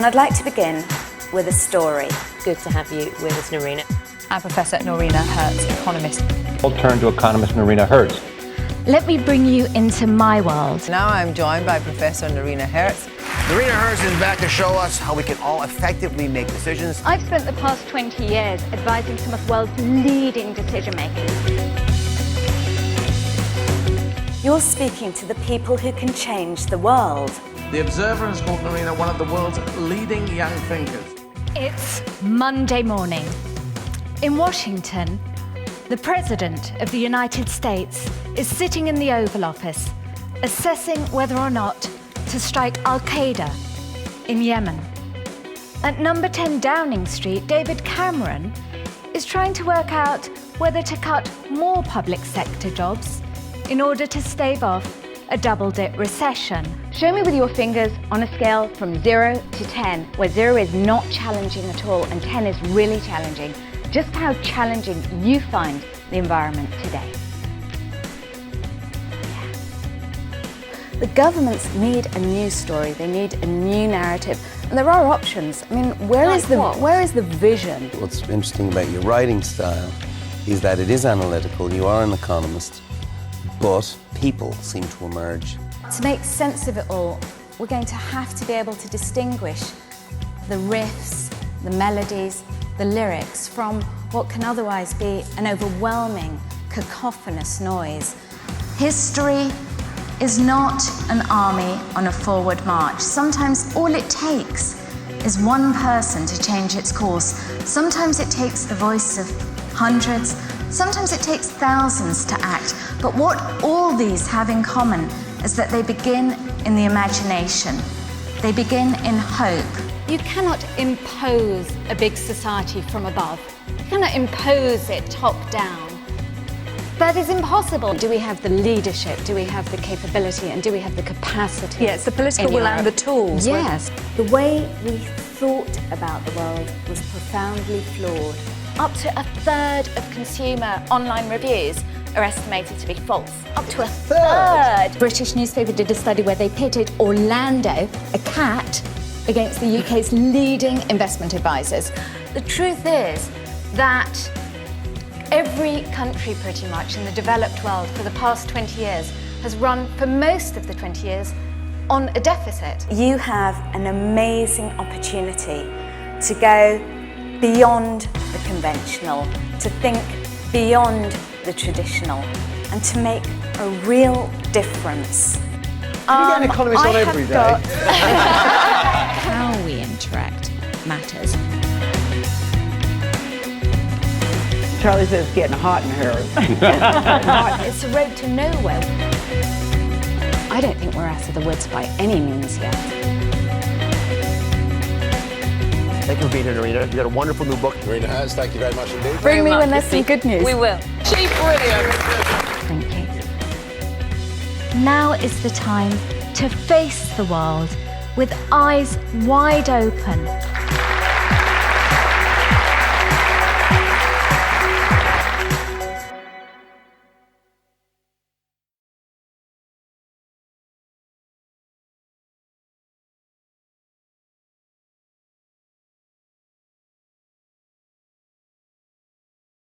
And I'd like to begin with a story. Good to have you with us, Noreena. I'm Professor Noreena Hertz, Economist. We'll turn to economist Noreena Hertz. Let me bring you into my world. Now I'm joined by Professor Noreena Hertz. Noreena Hertz is back to show us how we can all effectively make decisions. I've spent the past 20 years advising some of the world's leading decision makers. You're speaking to the people who can change the world. The Observer has called Noreena one of the world's leading young thinkers. It's Monday morning. In Washington, the President of the United States is sitting in the Oval Office, assessing whether or not to strike Al-Qaeda in Yemen. At number 10 Downing Street, David Cameron is trying to work out whether to cut more public sector jobs in order to stave off a double-dip recession. Show me with your fingers on a scale from 0 to 10, where 0 is not challenging at all and 10 is really challenging, just how challenging you find the environment today. The governments need a new story, they need a new narrative, and there are options. I mean, where is the vision? What's interesting about your writing style is that it is analytical, you are an economist, but people seem to emerge. To make sense of it all, we're going to have to be able to distinguish the riffs, the melodies, the lyrics from what can otherwise be an overwhelming, cacophonous noise. History is not an army on a forward march. Sometimes all it takes is one person to change its course. Sometimes it takes the voice of hundreds, sometimes it takes thousands to act. But what all these have in common is that they begin in the imagination. They begin in hope. You cannot impose a big society from above. You cannot impose it top down. That is impossible. Do we have the leadership? Do we have the capability? And do we have the capacity? Yes, the political will and the tools. Yes. The way we thought about the world was profoundly flawed. Up to a third of consumer online reviews are estimated to be false. Up to a third! British newspaper did a study where they pitted Orlando, a cat, against the UK's leading investment advisors. The truth is that every country pretty much in the developed world for the past 20 years has run for most of the 20 years on a deficit. You have an amazing opportunity to go beyond the conventional, to think beyond the traditional, and to make a real difference. You get an economist on every day. How we interact matters. Charlie says it's getting hot in here. It's a road to nowhere. I don't think we're out of the woods by any means yet. Thank you for being here, Noreena. You got a wonderful new book. Noreena Hertz, thank you very much indeed. Bring me when there's some good news. We will. She's brilliant. Thank you. Now is the time to face the world with eyes wide open.